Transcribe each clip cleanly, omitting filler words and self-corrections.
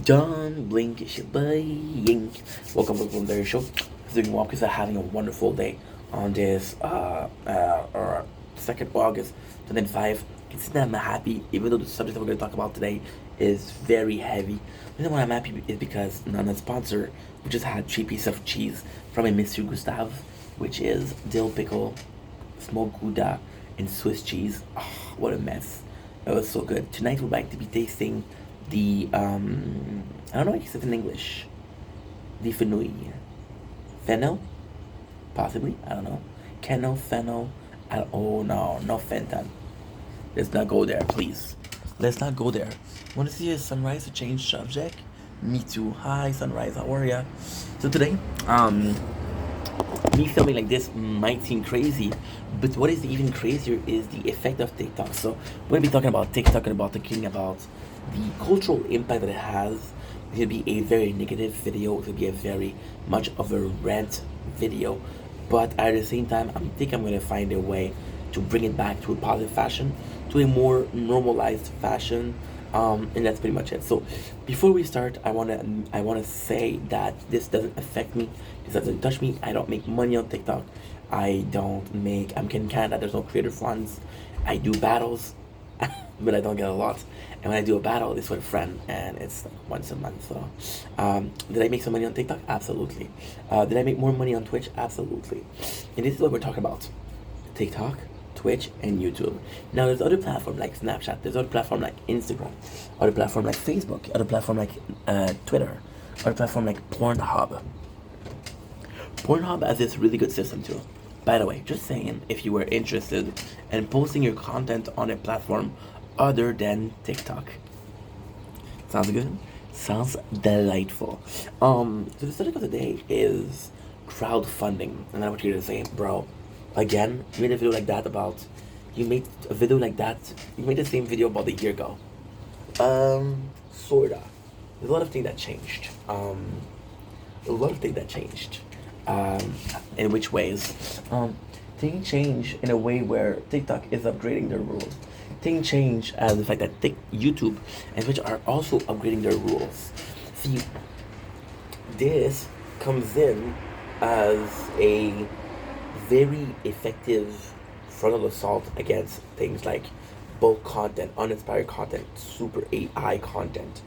Don't blink, it's your boy. Welcome to the Legendary Show. Doing well because I'm having a wonderful day on this 2nd August 2005. You can see that I'm happy, even though the subject that we're going to talk about today is very heavy. The reason why I'm happy is because I'm a sponsor. We just had 3 pieces of cheese from a Monsieur Gustave, which is dill pickle, smoked Gouda, and Swiss cheese. Oh, what a mess. It was so good. Tonight we're going to be tasting the I don't know what you said in English. The fenouil. Fennel? Possibly. I don't know. Kennel, fennel. Oh no, no fentanyl. Let's not go there, please. Let's not go there. Want to see a sunrise to change subject? Me too. Hi, sunrise. How are ya? So today, me filming like this might seem crazy, but what is even crazier is the effect of TikTok. So we're gonna be talking about TikTok and about talking about the cultural impact that it has. It could be a very negative video. It could be a very much of a rant video, but at the same time, I think I'm gonna find a way to bring it back to a positive fashion, to a more normalized fashion, and that's pretty much it. So, before we start, I wanna say that this doesn't affect me. This doesn't touch me. I don't make money on TikTok. I don't make. I'm in Canada. There's no creator funds. I do battles, but I don't get a lot. And when I do a battle, it's with a friend, and it's like once a month. So, did I make some money on TikTok? Absolutely. Did I make more money on Twitch? Absolutely. And this is what we're talking about: TikTok, Twitch, and YouTube. Now, there's other platforms like Snapchat. There's other platform like Instagram, other platform like Facebook, other platform like Twitter, other platform like Pornhub. Pornhub has this really good system too. By the way, just saying, if you were interested in posting your content on a platform other than TikTok. Sounds good? Sounds delightful. So the subject of the day is crowdfunding. And I want you to say, bro, again, you made a video like that about, you made a video like that, you made the same video about a year ago. Sorta. There's a lot of things that changed. A lot of things that changed. In which ways? Things change in a way where TikTok is upgrading their rules. Things change as the fact that YouTube and Twitch are also upgrading their rules. See, this comes in as a very effective frontal assault against things like bulk content, uninspired content, super AI content.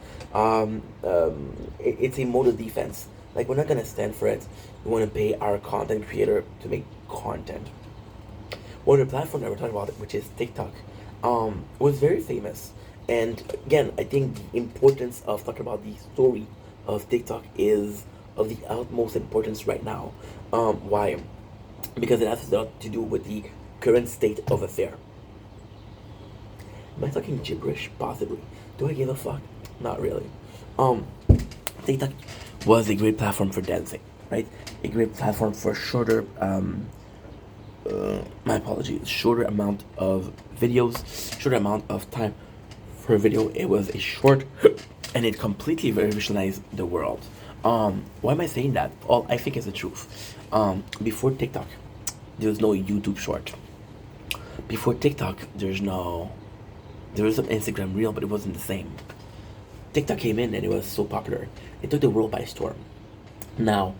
It's a mode of defense. Like, we're not gonna stand for it. We want to pay our content creator to make content. One of the platforms that we're talking about, which is TikTok, was very famous. And again, I think the importance of talking about the story of TikTok is of the utmost importance right now. Why? Because it has a lot to do with the current state of affair. Am I talking gibberish? Possibly. Do I give a fuck? Not really. TikTok was a great platform for dancing, right? A great platform for shorter, my apologies, shorter amount of videos, shorter amount of time for a video. It was a short, and it completely revolutionized the world. Why am I saying that? Well, I think it's the truth. Before TikTok, there was no YouTube short. Before TikTok, there was an Instagram reel, but it wasn't the same. TikTok came in and it was so popular. It took the world by storm. Now,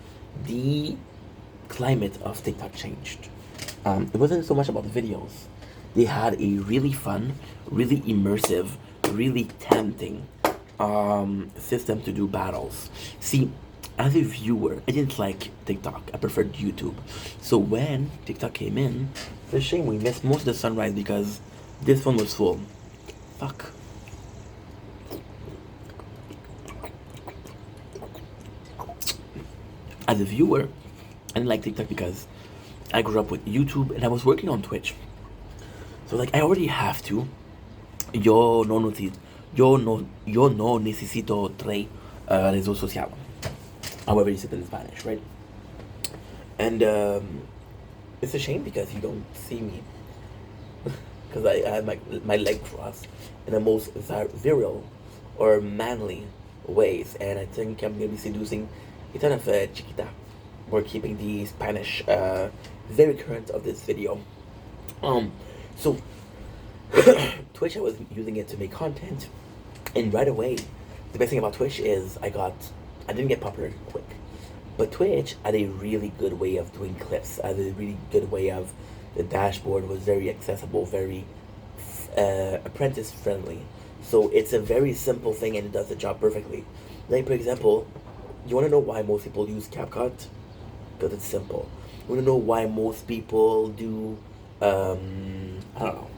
the climate of TikTok changed. It wasn't so much about the videos. They had a really fun, really immersive, really tempting system to do battles. See, as a viewer, I didn't like TikTok. I preferred YouTube. So when TikTok came in, it's a shame we missed most of the sunrise because this one was full. Fuck. As a viewer, I didn't like TikTok because I grew up with YouTube and I was working on Twitch. So like, I already have to. Yo no necesito tres redes sociales. However you say it in Spanish, right? And it's a shame because you don't see me. Because I had my leg crossed in the most virile or manly ways. And I think I'm going to be seducing a ton of chiquita. We're keeping the Spanish very current of this video. So Twitch, I was using it to make content, and right away The best thing about Twitch is I didn't get popular quick, but Twitch had a really good way of doing clips. Had a really good way of the dashboard was very accessible, very apprentice friendly. So it's a very simple thing and it does the job perfectly. Like for example, you want to know why most people use CapCut? Because it's simple. You want to know why most people do I don't know.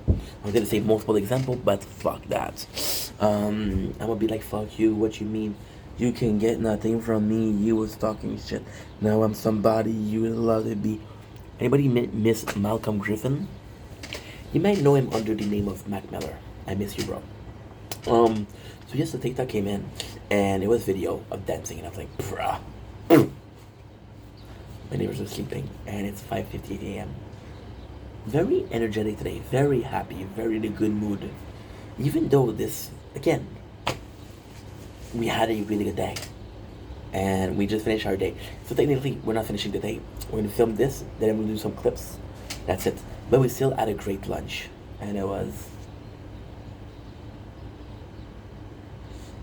I'm gonna say multiple example, but fuck that. I'm gonna be like, fuck you. What you mean? You can get nothing from me. You was talking shit. Now I'm somebody you would love to be. Anybody miss Malcolm Griffin? You might know him under the name of Mac Miller. I miss you, bro. So yes, the TikTok came in, and it was video of dancing, and I was like, bruh. My neighbors are sleeping, and it's 5:58 a.m. Very energetic today, very happy, very in a good mood. Even though this, again, we had a really good day, and we just finished our day. So technically, we're not finishing the day. We're gonna film this, then we're gonna do some clips. That's it. But we still had a great lunch, and it was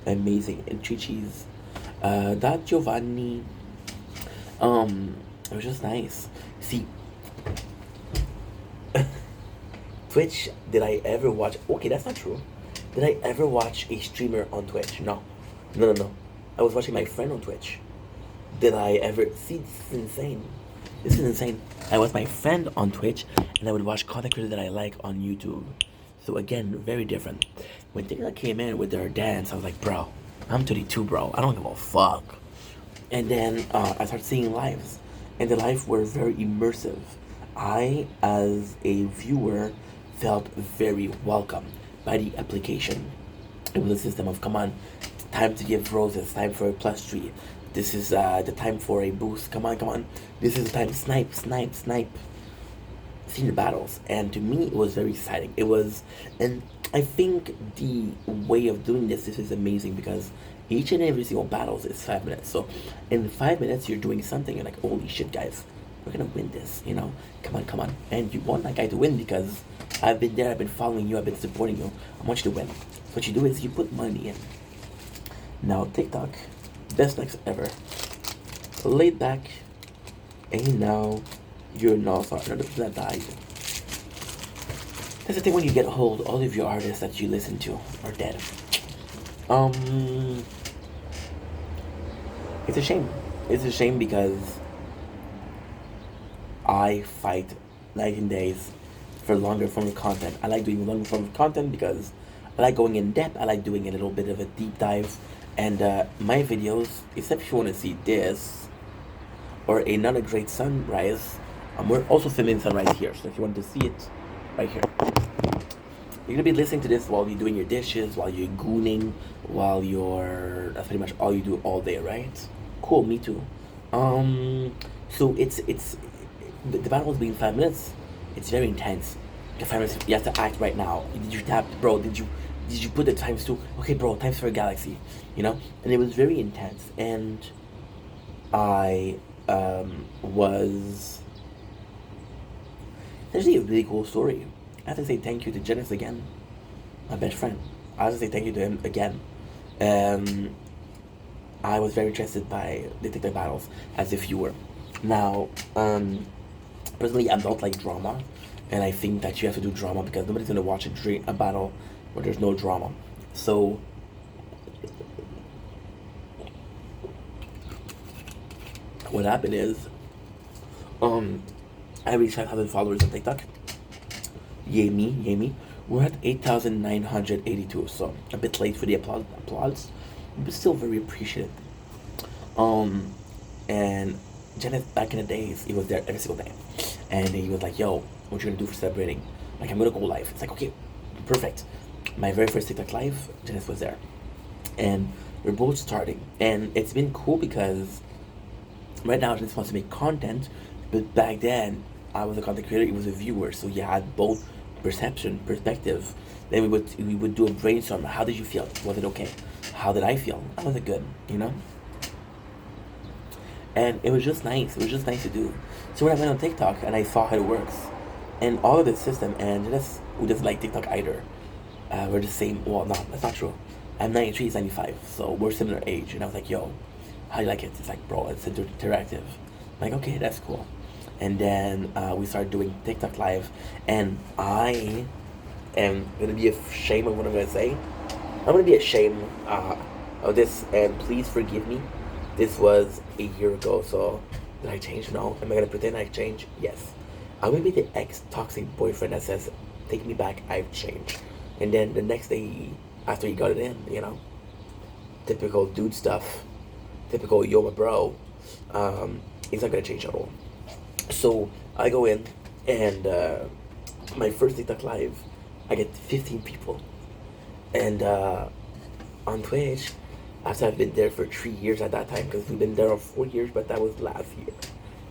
amazing. And Chi-Chi's, that Giovanni, it was just nice. See, Twitch, did I ever watch? Okay, that's not true. Did I ever watch a streamer on Twitch? No. No, no, no. I was watching my friend on Twitch. Did I ever? See, this is insane. This is insane. I was my friend on Twitch, and I would watch content creators that I like on YouTube. So again, very different. When TikTok came in with their dance, I was like, bro, I'm 32, bro. I don't give a fuck. And then I started seeing lives, and the lives were very immersive. I, as a viewer, felt very welcome by the application. It was a system of, come on, time to give roses, time for a plus tree. This is the time for a boost. Come on, come on. This is the time. Snipe, snipe, snipe. Seeing the battles, and to me, it was very exciting. It was, and I think the way of doing this is amazing because each and every single battles is 5 minutes. So in 5 minutes, you're doing something. You're like, holy shit, guys, we're gonna win this. You know, come on, come on. And you want that guy to win because I've been there. I've been following you. I've been supporting you. I want you to win. So what you do is you put money in. Now TikTok, best likes ever. Laid back, and now you're not sorry. Another person that died. That's the thing when you get hold, all of your artists that you listen to are dead. It's a shame. It's a shame because I fight night and days for longer form of content. I like doing longer form of content because I like going in depth. I like doing a little bit of a deep dive. And my videos, except if you want to see this or another great sunrise, we're also filming sunrise here. So if you want to see it, right here. You're gonna be listening to this while you're doing your dishes, while you're gooning, while you're, that's pretty much all you do all day, right? Cool, me too. So it's the battle was being 5 minutes. It's very intense. The 5 minutes, you have to act right now. Did you tap, bro? Did you put the times to? Okay, bro, times for a galaxy. You know, and it was very intense. And I was actually a really cool story. I have to say thank you to Janice again, my best friend. I have to say thank you to him again. I was very interested by the TikTok battles as a viewer. Now, personally, I don't like drama, and I think that you have to do drama because nobody's gonna watch a battle where there's no drama. So, what happened is, I reached 5,000 followers on TikTok. Yay me, yay me. We're at 8,982, so a bit late for the applause, but still very appreciative. And Janet, back in the days, he was there every single day, and he was like, "Yo, what you gonna do for celebrating?" Like, I'm gonna go live. It's like, okay, perfect. My very first TikTok live, Janet was there, and we're both starting, and it's been cool because right now Janet wants to make content, but back then I was a content creator, he was a viewer, so you had both perspective. Then we would do a brainstorm. How did you feel? Was it okay? How did I feel? How was it good? You know? And it was just nice. It was just nice to do. So when I went on TikTok and I saw how it works, and all of the system, and just who doesn't like TikTok either, we're the same. Well, no, that's not true. I'm 93, he's 95, so we're similar age. And I was like, yo, how do you like it? It's like, bro, it's interactive. I'm like, okay, that's cool. And then we started doing TikTok live, and I am gonna be ashamed of what I'm gonna say. I'm gonna be ashamed of this, and please forgive me. This was a year ago, so did I change? No. Am I gonna pretend I changed? Yes. I'm gonna be the ex-toxic boyfriend that says, "Take me back, I've changed," and then the next day after he got it in, typical dude stuff, typical yo my bro. He's not gonna change at all. So I go in, and my first TikTok live, I get 15 people, and on Twitch, after I've been there for 3 years at that time, because we've been there for 4 years, but that was last year.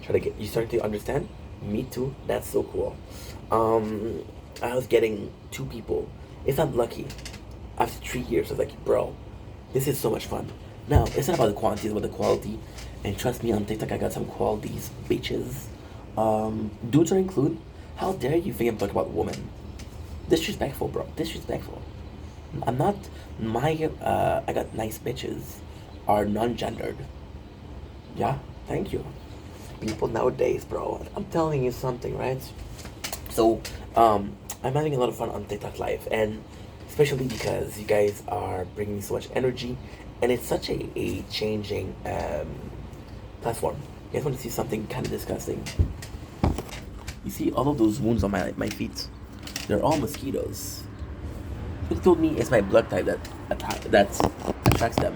Try to get you starting to understand. Me too. That's so cool. I was getting 2 people, if I'm lucky, after 3 years. I was like, bro, this is so much fun. Now it's not about the quantity, it's about the quality. And trust me, on TikTok, I got some qualities, bitches. Dudes are included. How dare you think I'm talking about women? Disrespectful, bro. Disrespectful. I'm not. I got nice bitches are non-gendered. Yeah, thank you. People nowadays, bro. I'm telling you something, right? So, I'm having a lot of fun on TikTok Live, and especially because you guys are bringing so much energy, and it's such a changing platform. You guys want to see something kind of disgusting? You see all of those wounds on my feet? They're all mosquitoes. Who told me it's my blood type that attracts them?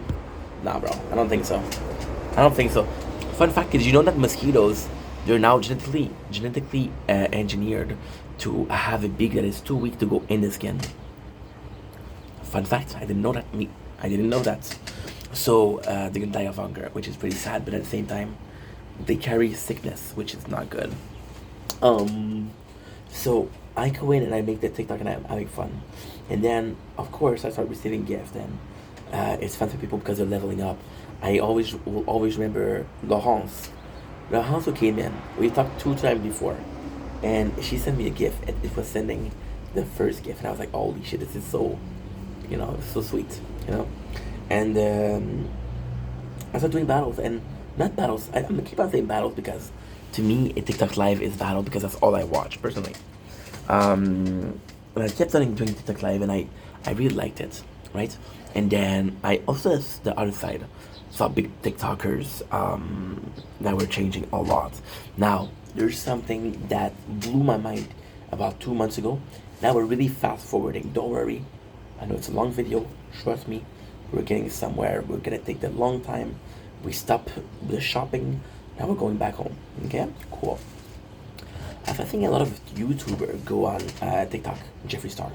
Nah, bro. I don't think so. I don't think so. Fun fact is, you know that mosquitoes, they're now genetically engineered to have a beak that is too weak to go in the skin. Fun fact, I didn't know that. I didn't know that. So they're gonna die of hunger, which is pretty sad. But at the same time, they carry sickness, which is not good. So I go in and I make the TikTok and I'm having fun, and then of course I start receiving gifts, and it's fun for people because they're leveling up. I will always remember Laurence. Laurence who came in. We talked 2 times before, and she sent me a gift. It was sending the first gift, and I was like, "Holy shit, this is so, so sweet, And I started doing battles, and not battles. I'm gonna keep on saying battles because, to me, a TikTok live is battle because that's all I watch personally. And I kept doing TikTok live, and I really liked it, right? And then I also, the other side, saw big TikTokers that were changing a lot. Now, there's something that blew my mind about 2 months ago. Now we're really fast forwarding. Don't worry. I know it's a long video. Trust me. We're getting somewhere. We're gonna take the long time. We stop the shopping. Now we're going back home. Okay? Cool. I think a lot of YouTubers go on TikTok. Jeffree Star.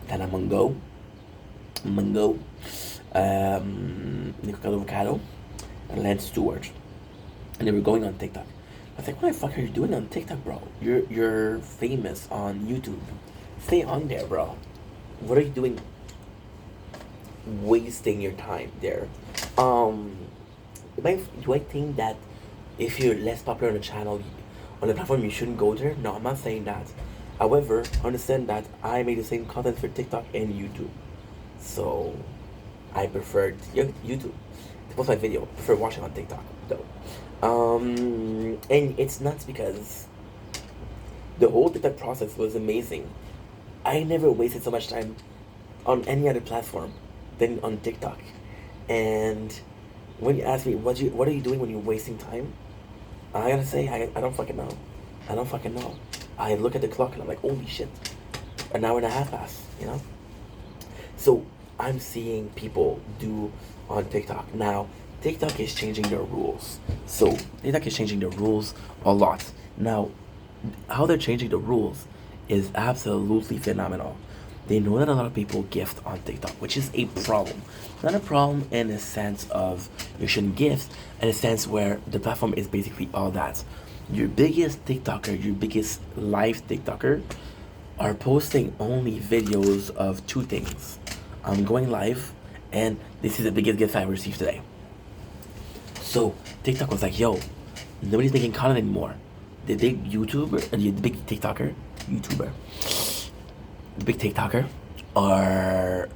Tana Mongo. Nico Avocado, and Lance Stewart. And they were going on TikTok. I was like, what the fuck are you doing on TikTok, bro? You're famous on YouTube. Stay on there, bro. What are you doing wasting your time there? Do I think that if you're less popular on the channel, on the platform, you shouldn't go there? No, I'm not saying that. However, understand that I make the same content for TikTok and YouTube. So, I preferred YouTube to post my video. I prefer watching on TikTok, though. And it's nuts because the whole TikTok process was amazing. I never wasted so much time on any other platform than on TikTok. And when you ask me what are you doing when you're wasting time, I gotta say I don't fucking know. I don't fucking know. I look at the clock and I'm like, holy shit, an hour and a half passed, So I'm seeing people do on TikTok now. TikTok is changing their rules. So TikTok is changing their rules a lot. Now, how they're changing the rules is absolutely phenomenal. They know that a lot of people gift on TikTok, which is a problem. Not a problem in a sense of you shouldn't gift, in a sense where the platform is basically all that. Your biggest TikToker, your biggest live TikToker, are posting only videos of 2 things. I'm going live, and this is the biggest gift I received today. So TikTok was like, yo, nobody's making content anymore. The big YouTuber, the big TikToker, the big TikToker are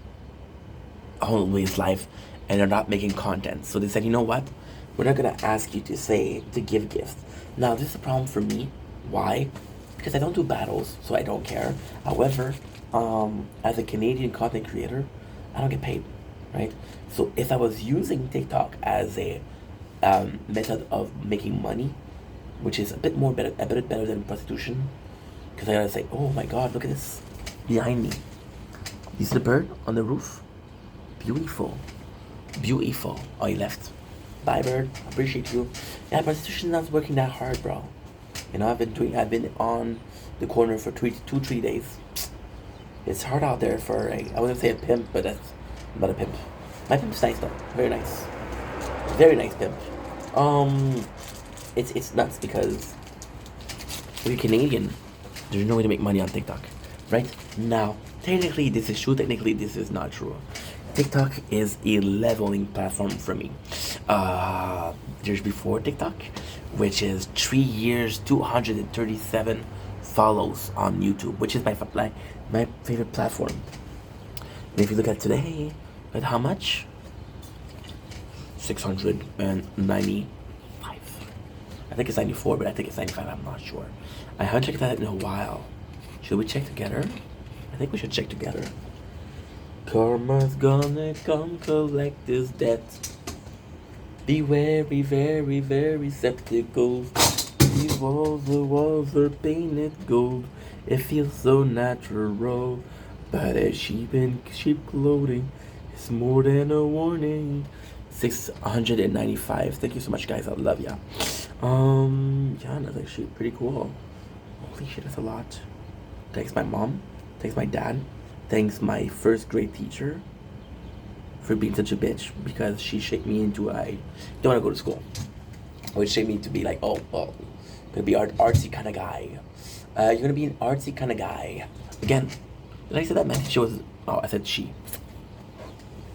always live and they're not making content. So they said, you know what? We're not gonna ask you to give gifts. Now this is a problem for me. Why? Because I don't do battles, so I don't care. However, as a Canadian content creator, I don't get paid, right? So if I was using TikTok as a method of making money, which is a bit better than prostitution, because I gotta say, oh my God, look at this behind me. You see the bird on the roof? Beautiful. Beautiful. Oh, he left. Bye, bird. Appreciate you. Yeah, prostitution not working that hard, bro. You know, I've been on the corner for 3 days. It's hard out there for I wouldn't say a pimp, but that's not a pimp. My pimp's nice though. Very nice. Very nice pimp. It's nuts because if you're Canadian, there's no way to make money on TikTok. Right? Now, technically this is true, technically this is not true. TikTok is a leveling platform for me. There's before TikTok, which is 3 years, 237 follows on YouTube, which is my favorite platform. And if you look at today, at how much? 695. I think it's 94, but I think it's 95. I'm not sure. I haven't checked that in a while. Should we check together? I think we should check together. Karma's gonna come collect his debt. Be very, very, very skeptical. The walls are painted gold. It feels so natural. But as sheep in sheep clothing, it's more than a warning. 695. Thank you so much, guys. I love ya. Yeah, that's actually pretty cool. Holy shit, that's a lot. Thanks my mom. Thanks my dad. Thanks my first grade teacher for being such a bitch because she shaped me into I don't want to go to school. Which shaped me to be like, oh, well, gonna be artsy kind of guy. You're gonna be an artsy kind of guy. Again, did I say that? My teacher was, oh, I said she.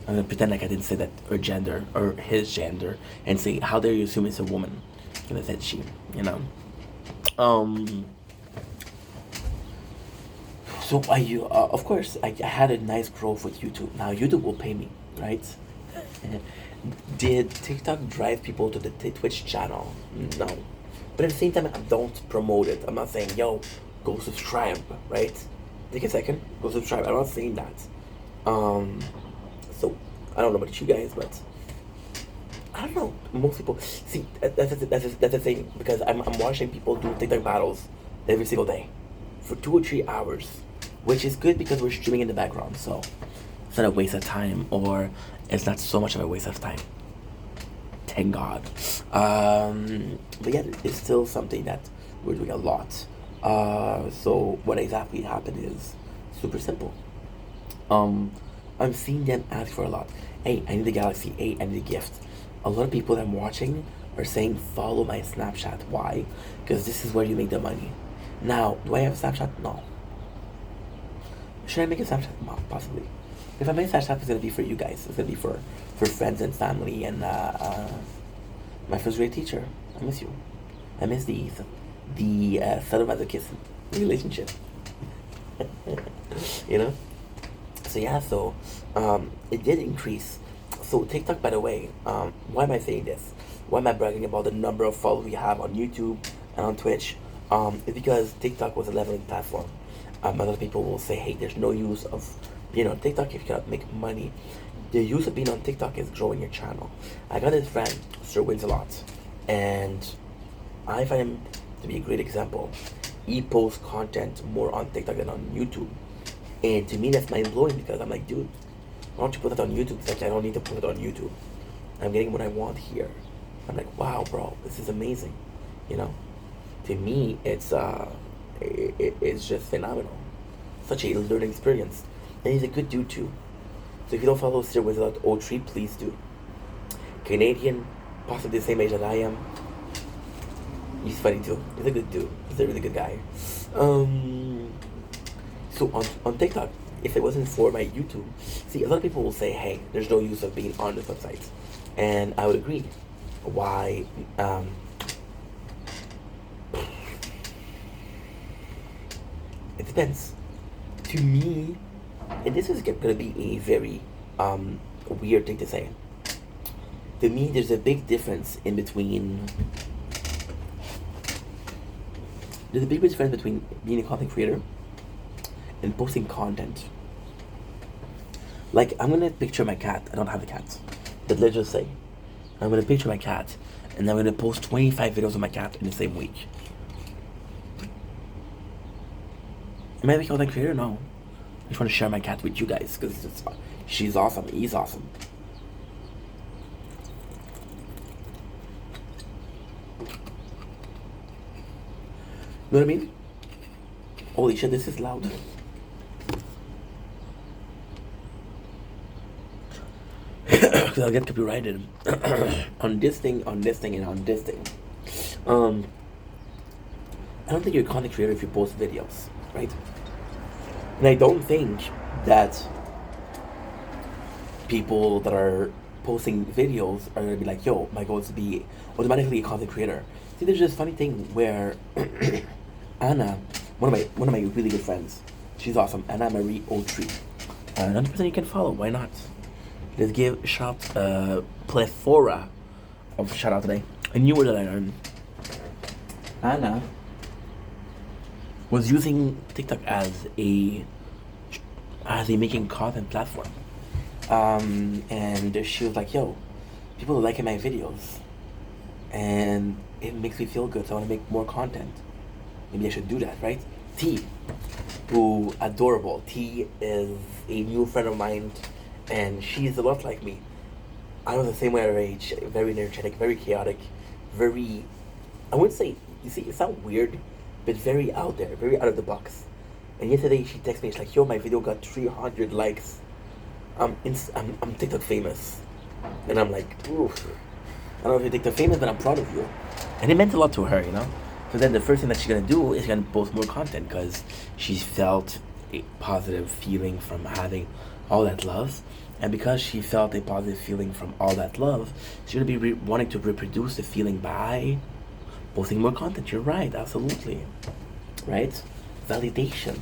I'm gonna pretend like I didn't say that, or gender, or his gender, and say, how dare you assume it's a woman? And I said she, you know. So of course, I had a nice growth with YouTube. Now YouTube will pay me, right? Did TikTok drive people to the Twitch channel? No. But at the same time, I don't promote it. I'm not saying, yo, go subscribe, right? Take a second, go subscribe. I'm not saying that. So, I don't know about you guys, but I don't know. Most people, see, that's the thing, because I'm watching people do TikTok battles every single day for 2 or 3 hours, which is good because we're streaming in the background, so it's not a waste of time, or it's not so much of a waste of time. Thank God. But yeah, it's still something that we're doing a lot. So what exactly happened is super simple. I'm seeing them ask for a lot. Hey, I need the Galaxy 8, I need a gift. A lot of people that I'm watching are saying follow my Snapchat. Why? Because this is where you make the money. Now, do I have a Snapchat? No. Should I make a Snapchat? No, possibly. If I make a Snapchat, it's gonna be for you guys. It's gonna be for friends and family and my first grade teacher. I miss you. I miss the sadomasochism relationship. You know? So yeah, it did increase. So TikTok, by the way, why am I saying this? Why am I bragging about the number of followers we have on YouTube and on Twitch? It's because TikTok was a leveling platform. A lot of people will say, hey, there's no use of being on TikTok if you cannot make money. The use of being on TikTok is growing your channel. I got this friend, Sir Wins-A-Lot, and I find him to be a great example. He posts content more on TikTok than on YouTube. And to me, that's mind-blowing because I'm like, dude, why don't you put it on YouTube? It's like, I don't need to put it on YouTube. I'm getting what I want here. I'm like, wow, bro, this is amazing. You know? To me, it's just phenomenal. Such a learning experience. And he's a good dude too. So if you don't follow Sir Wins-A-Lot 03, please do. Canadian, possibly the same age that I am. He's funny too. He's a good dude. He's a really good guy. So on TikTok, if it wasn't for my YouTube, see, a lot of people will say, hey, there's no use of being on this website. And I would agree. Why? It depends. To me, and this is going to be a very weird thing to say. To me, there's a big difference in between. There's a big difference between being a content creator and posting content. Like, I'm gonna picture my cat. I don't have a cat, but let's just say I'm gonna picture my cat, and I'm gonna post 25 videos of my cat in the same week. Am I a content creator? No. I just want to share my cat with you guys because she's awesome. He's awesome. You know what I mean? Holy shit, this is loud. Because I'll get copyrighted on this thing, and on this thing. I don't think you're a content creator if you post videos, right? And I don't think that people that are posting videos are gonna be like, yo, my goal is to be automatically a content creator. See, there's this funny thing where Anna, one of my really good friends, she's awesome, Anna Marie Autry. Another person you can follow, why not? Let's give shout plethora of shout out today. A new word that I learned. Anna was using TikTok as a making content platform. And she was like, yo, people are liking my videos and it makes me feel good, so I want to make more content. Maybe I should do that, right? T, who adorable. T is a new friend of mine, and she's a lot like me. I was the same way at her age, very energetic, very chaotic, very, I wouldn't say, you see, it sounds weird, but very out there, very out of the box. And yesterday she texted me, she's like, yo, my video got 300 likes. I'm TikTok famous. And I'm like, oof. I don't know if you're TikTok famous, but I'm proud of you. And it meant a lot to her, you know? So then the first thing that she's gonna do is gonna post more content because she felt a positive feeling from having all that love. And because she felt a positive feeling from all that love, she's gonna be wanting to reproduce the feeling by posting more content. You're right, absolutely. Right? Validation.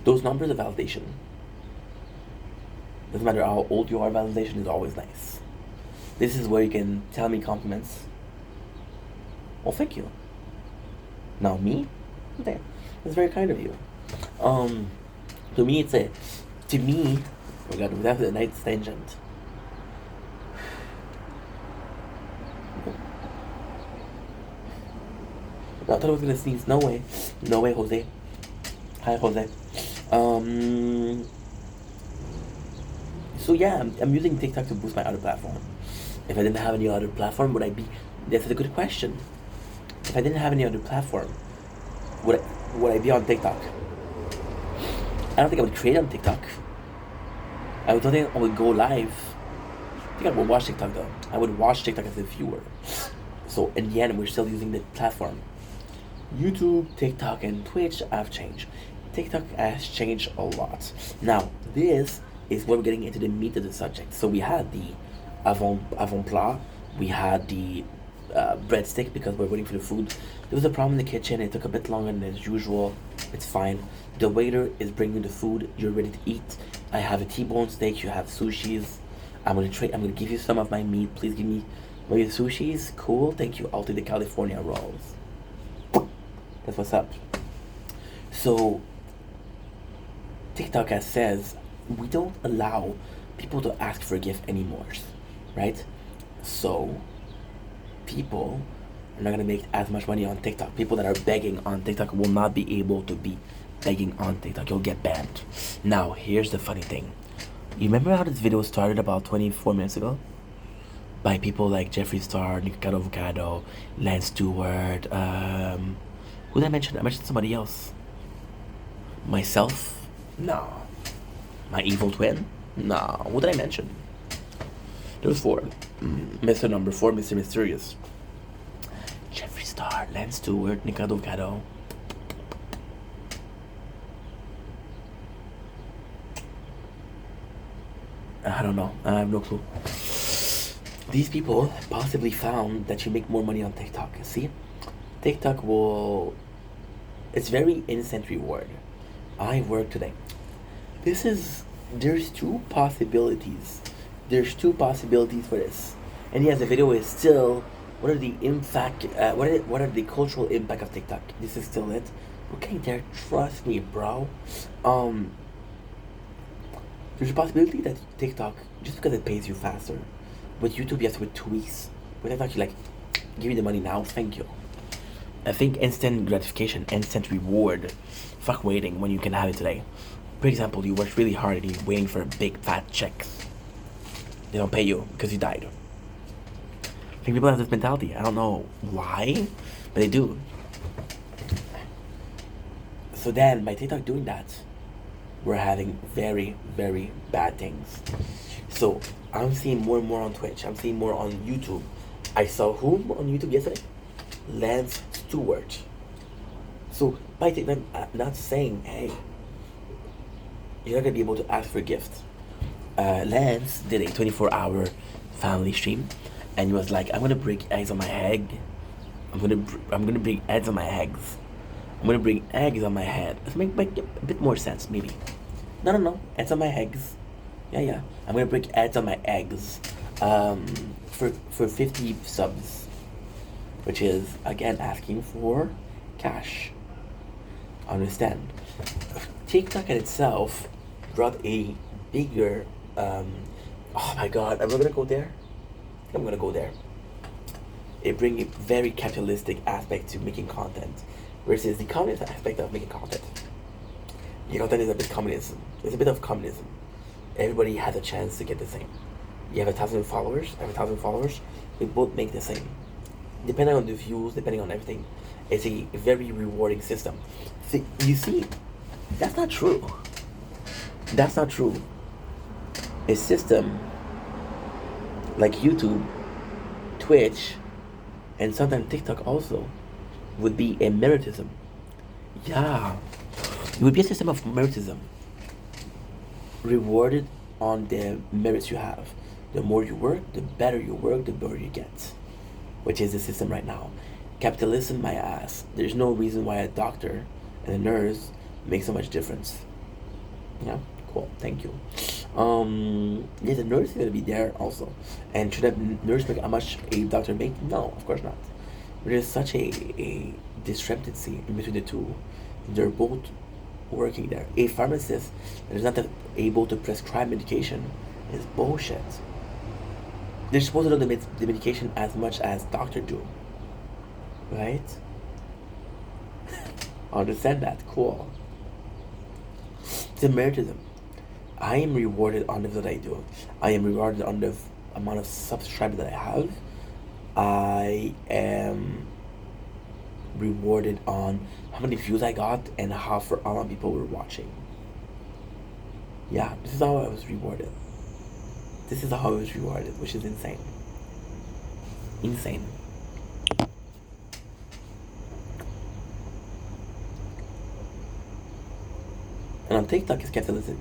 Those numbers of validation. Doesn't matter how old you are, validation is always nice. This is where you can tell me compliments. Well, thank you. Now me? Okay. That's very kind of you. To me it's a, oh god, we have the night's tangent. I thought I was gonna sneeze. No way. No way, Jose. Hi, Jose. So yeah, I'm using TikTok to boost my other platform. If I didn't have any other platform, would I be? That's a good question. If I didn't have any other platform, would I be on TikTok? I don't think I would create on TikTok. I don't think I would go live. I think I would watch TikTok though. I would watch TikTok as a viewer. So in the end, we're still using the platform. YouTube, TikTok, and Twitch have changed. TikTok has changed a lot. Now, this is where we're getting into the meat of the subject. So we had the avant-plat, we had the breadstick because we're waiting for the food. There was a problem in the kitchen. It took a bit longer than as usual. It's fine. The waiter is bringing the food. You're ready to eat. I have a T-bone steak. You have sushis. I'm gonna give you some of my meat. Please give me your sushis. Cool. Thank you. I'll take the California rolls. That's what's up. So TikTok says we don't allow people to ask for a gift anymore, right? So people are not gonna make as much money on TikTok. People that are begging on TikTok will not be able to be begging on TikTok. You'll get banned. Now, here's the funny thing. You remember how this video started about 24 minutes ago? By people like Jeffree Star, Nikocado Avocado, Lance Stewart, who did I mention? I mentioned somebody else. Myself? No. My evil twin? No. Who did I mention? There was 4. Mr. Number 4, Mr. Mysterious. Jeffree Star, Lance Stewart, Nikocado Avocado. I don't know. I have no clue. These people possibly found that you make more money on TikTok. See? TikTok will... It's very instant reward. I work today. This is there's two possibilities. There's two possibilities for this. And yes, the video is still what are the impact what are the cultural impact of TikTok? This is still it. Okay, there, trust me, bro. Um there's a possibility that TikTok, just because it pays you faster, with YouTube you have to wait 2 weeks. With TikTok you like give me the money now, thank you. I think instant gratification, instant reward. Fuck waiting when you can have it today. For example, you worked really hard and you're waiting for a big fat check. They don't pay you because you died. I think people have this mentality. I don't know why, but they do. So then, by TikTok doing that, we're having very, very bad things. So I'm seeing more and more on Twitch. I'm seeing more on YouTube. I saw whom on YouTube yesterday? Lance Stewart. So by TikTok, I'm not saying, hey, you're not gonna be able to ask for a gift. Lance did a 24-hour family stream, and he was like, "I'm gonna break eggs on my egg. I'm gonna bring eggs on my eggs. I'm gonna bring eggs on my head." Let's make a bit more sense, maybe. No. Eggs on my eggs. Yeah. I'm gonna break eggs on my eggs. For 50 subs, which is again asking for cash. Understand? TikTok in itself brought a bigger. Oh my God, am I gonna go there? I think I'm gonna go there. It brings a very capitalistic aspect to making content, versus the communist aspect of making content. The content is a bit communism. It's a bit of communism. Everybody has a chance to get the same. You have 1,000 followers. I have 1,000 followers. We both make the same. Depending on the views, depending on everything, it's a very rewarding system. See, you see, that's not true. That's not true. A system like YouTube, Twitch, and sometimes TikTok also would be a meritism. Yeah, it would be a system of meritism. Rewarded on the merits you have. The more you work, the better you work, the better you get. Which is the system right now. Capitalism, my ass. There's no reason why a doctor and a nurse make so much difference. Yeah, cool. Thank you. Yeah, the nurse is gonna be there also. And should a nurse make how much a doctor make? No, of course not. There's such a discrepancy in between the two. They're both working there. A pharmacist that is not able to prescribe medication is bullshit. They're supposed to know the medication as much as doctor do. Right? Understand that. Cool. It's a meritism. I am rewarded on the that I do. I am rewarded on the amount of subscribers that I have. I am rewarded on how many views I got and how many people were watching. Yeah, this is how I was rewarded. This is how I was rewarded, which is insane. Insane. And on TikTok, it's capitalism.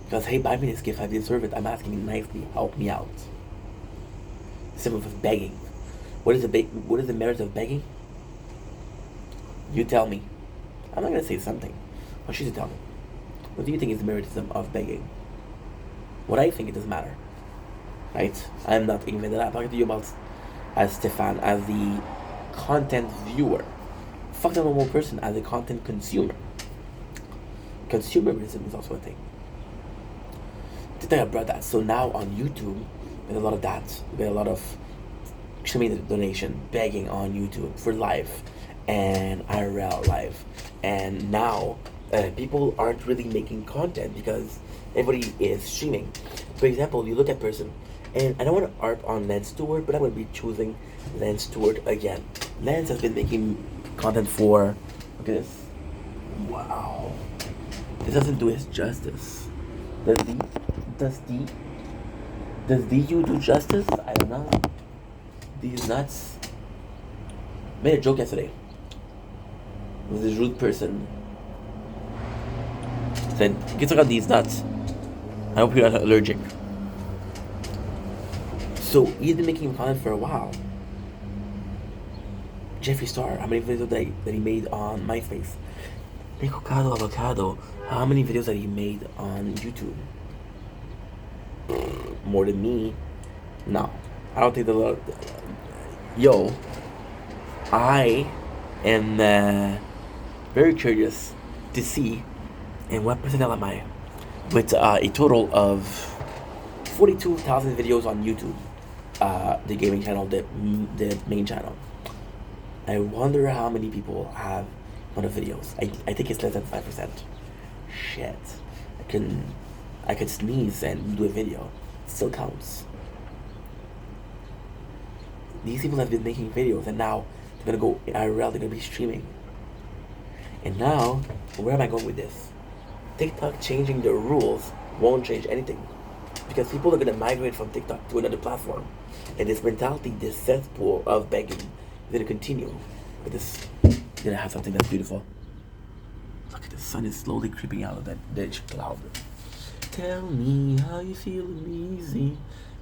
Because, hey, buy me this gift, I deserve it. I'm asking you nicely, help me out. Simple as begging. What is the merit of begging? You tell me. I'm not gonna say something. I want you to tell me. What do you think is the meritism of begging? What I think, it doesn't matter. Right? I'm not thinking that. I'm talking to you about as Stefan, as the content viewer. Fuck the normal person as a content consumer. Consumerism is also a thing. To think about that. So now on YouTube, there's a lot of that. There's a lot of show me the donation, begging on YouTube for live and IRL live. And now people aren't really making content because everybody is streaming. For example, you look at person, and I don't want to harp on Lance Stewart, but I'm going to be choosing Lance Stewart again. Lance has been making content for, look at this. Wow. This doesn't do his justice. Does the you do justice? I don't know. These nuts. Made a joke yesterday. With this rude person. Said, "You can check out these nuts. I hope you're not allergic." So he's been making content for a while. Jeffree Star, how many videos that he made on MySpace? Nikocado Avocado, how many videos have you made on YouTube? More than me? No. I don't think the lot. Yo, I am very curious to see in what percentile am I with a total of 42,000 videos on YouTube, the gaming channel, the main channel. I wonder how many people have one of the videos. I think it's less than 5%. Shit. I could sneeze and do a video. It still counts. These people have been making videos and now they're gonna go IRL, they're gonna be streaming. And now, where am I going with this? TikTok changing the rules won't change anything. Because people are gonna migrate from TikTok to another platform. And this mentality, this cesspool of begging is gonna continue. But this, you're gonna have something that's beautiful. Look at the sun is slowly creeping out of that ditch cloud. Tell me how you feeling easy,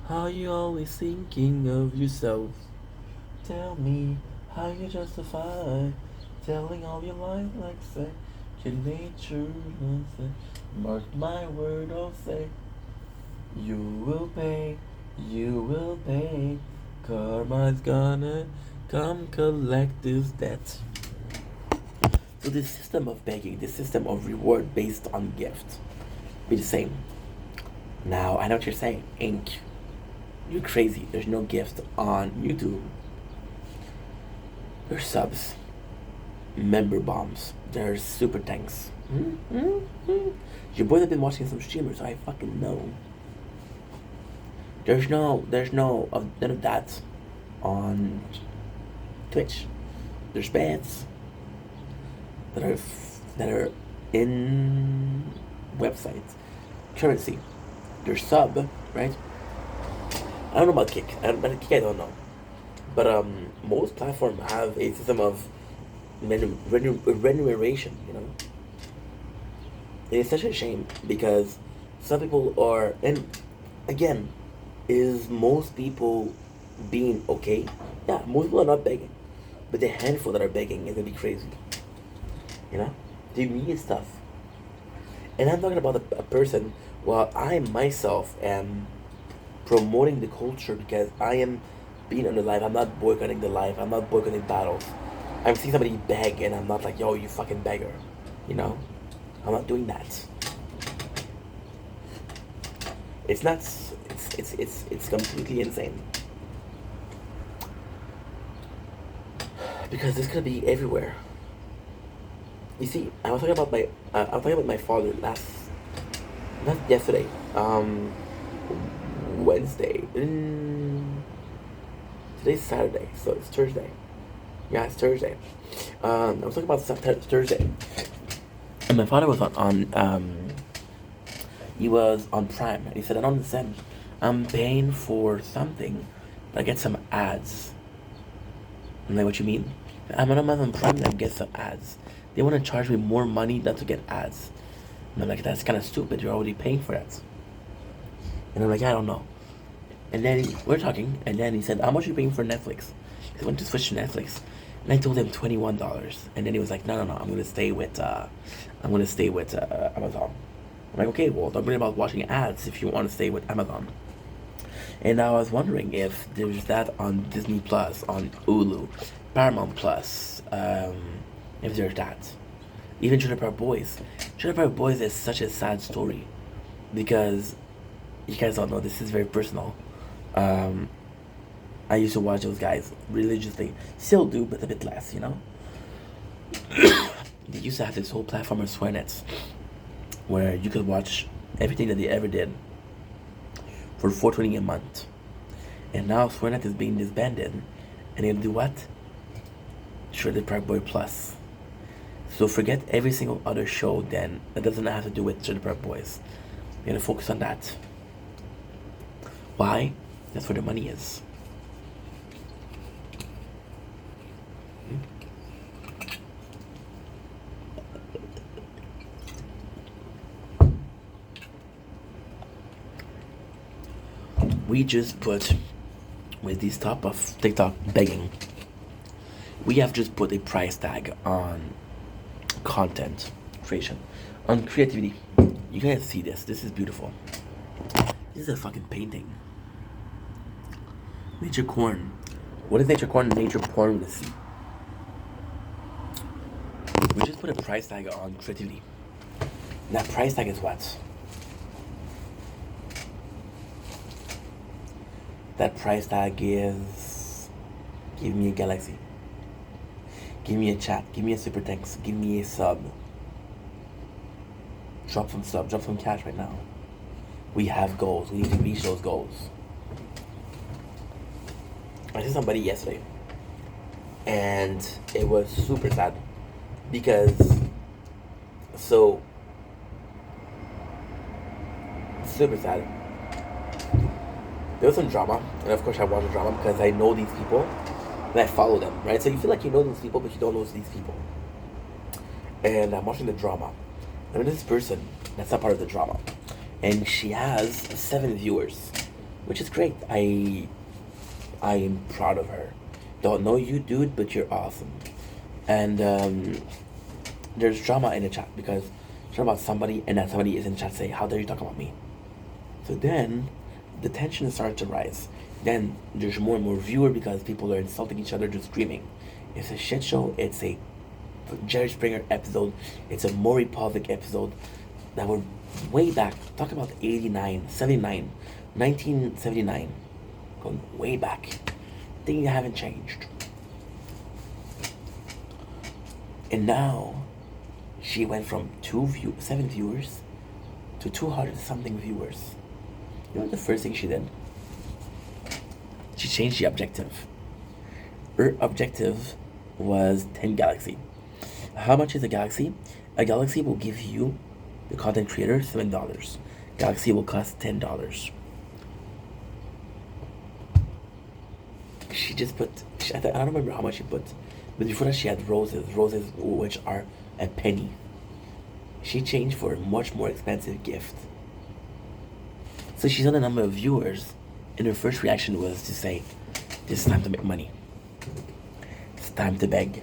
how you always thinking of yourself. Tell me how you justify telling all your lies like second nature. Mark my word, I'll say you will pay, you will pay. Karma's gonna come collect this debt. So this system of begging, this system of reward based on gift, be the same. Now I know what you're saying, Ink. You're crazy. There's no gift on YouTube. There's subs, member bombs, there's super thanks. Your boys have been watching some streamers, so I fucking know. There's no none of that on Twitch. There's bets that are in websites, currency. There's sub, right? I don't know about Kick. Kick I don't know. But most platforms have a system of remuneration, you know? And it's such a shame because some people are, and again, is most people being okay? Yeah, most people are not begging. But the handful that are begging is gonna be crazy. You know? The immediate stuff. And I'm talking about a person, while I myself am promoting the culture because I am being on the live. I'm not boycotting the live. I'm not boycotting battles. I'm seeing somebody beg and I'm not like, yo, you fucking beggar. You know? I'm not doing that. It's not, it's completely insane. Because this could be everywhere. You see, I was talking about my father not yesterday, Wednesday. Today's Saturday, so it's Thursday. Yeah, it's Thursday. I was talking about Thursday, and my father was he was on Prime, and he said, I don't understand. I'm paying for something, but I get some ads. I'm like, what you mean? I'm on Amazon Prime and I get some ads. They want to charge me more money not to get ads. And I'm like, that's kind of stupid. You're already paying for that. And I'm like, I don't know. And then we're talking, and then he said, how much are you paying for Netflix? He went to switch to Netflix. And I told him $21. And then he was like, no, I'm gonna stay with Amazon. I'm like, okay, well, don't worry about watching ads if you want to stay with Amazon. And I was wondering if there's that on Disney Plus, on Hulu, Paramount Plus, if there's that. Even Trailer Park Boys. Trailer Park Boys is such a sad story because you guys don't know, this is very personal. I used to watch those guys religiously. Still do, but a bit less, you know? They used to have this whole platform of SwearNets where you could watch everything that they ever did for $4.20 a month. And now SwearNet is being disbanded. And they're gonna do what? Trailer Park Boy Plus. So forget every single other show then that doesn't have to do with Trailer Park Boys. They're gonna focus on that. Why? That's where the money is. We just put, with these top of TikTok begging, we have just put a price tag on content. creation, on creativity. You guys see this? This is beautiful. This is a fucking painting. Nature corn. What is nature corn? Nature porn with a C. We just put a price tag on creativity. That price tag is what? That price tag is, give me a galaxy. Give me a chat. Give me a super thanks. Give me a sub. Drop some sub. Drop some cash right now. We have goals. We need to reach those goals. I saw somebody yesterday, and it was super sad because super sad. There was some drama, and of course I watch the drama because I know these people and I follow them, right? So you feel like you know these people, but you don't know these people. And I'm watching the drama, and this person that's not part of the drama, and she has 7 viewers, which is great. I am proud of her. Don't know you, dude, but you're awesome. And there's drama in the chat because it's about somebody, and that somebody is in the chat saying, "How dare you talk about me?" So then the tension started to rise. Then there's more and more viewer because people are insulting each other, just screaming. It's a shit show. It's a Jerry Springer episode. It's a Maury Povich episode that were way back. Talk about 89, 79, 1979. Going way back. Things haven't changed. And now she went from 7 viewers to 200 something viewers. You know what the first thing she did? She changed the objective. Her objective was 10 galaxy. How much is a galaxy? A galaxy will give you, the content creator, $7. Galaxy will cost $10. She just put, I don't remember how much she put, but before that she had roses which are a penny. She changed for a much more expensive gift. So she's on a number of viewers, and her first reaction was to say, "This is time to make money. It's time to beg."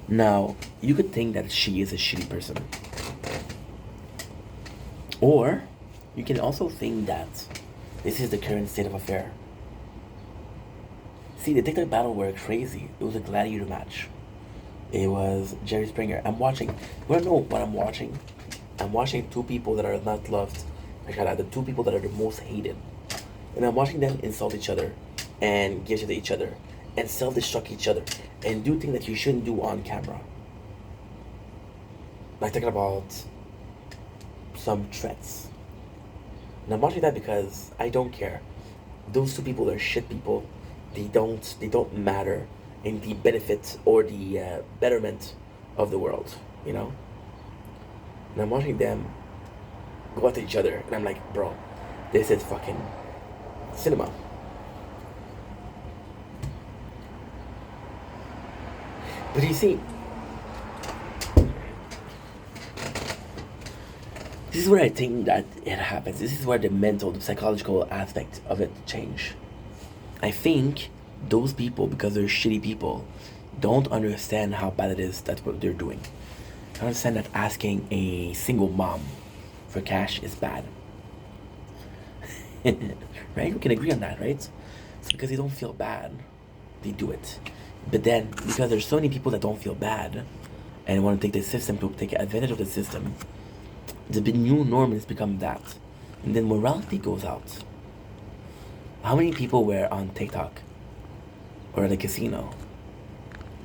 Now, you could think that she is a shitty person. Or, you can also think that this is the current state of affair. See, the TikTok battle were crazy. It was a gladiator match. It was Jerry Springer. I'm watching. You wanna know what I'm watching? I'm watching 2 people that are not loved. The 2 people that are the most hated. And I'm watching them insult each other and give to each other and self-destruct each other and do things that you shouldn't do on camera. Like talking about some threats. And I'm watching that because I don't care. Those 2 people are shit people. They don't matter in the benefit or the betterment of the world, you know? And I'm watching them go at each other, and I'm like, bro, this is fucking cinema. But you see, this is where I think that it happens. This is where the mental, the psychological aspect of it change. I think those people, because they're shitty people, don't understand how bad it is that's what they're doing. I don't understand that asking a single mom for cash is bad. Right? We can agree on that, right? It's because they don't feel bad, they do it. But then, because there's so many people that don't feel bad and want to take the system to take advantage of the system, the new norm has become that. And then morality goes out. How many people were on TikTok or at a casino?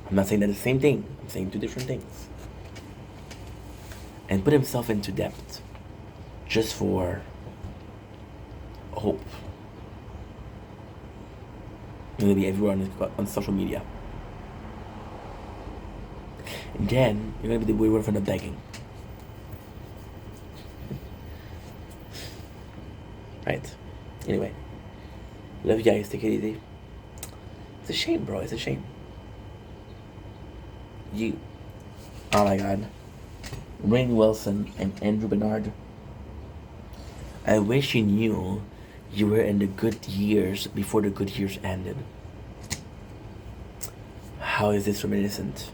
I'm not saying that the same thing. I'm saying 2 different things. And put himself into debt just for hope. Maybe everyone on social media. And then you're gonna be the way from the begging. Right. Anyway. Love you guys. Take it easy. It's a shame, bro. It's a shame. Oh my God. Rainn Wilson and Andrew Bernard. I wish you knew you were in the good years before the good years ended. How is this reminiscent?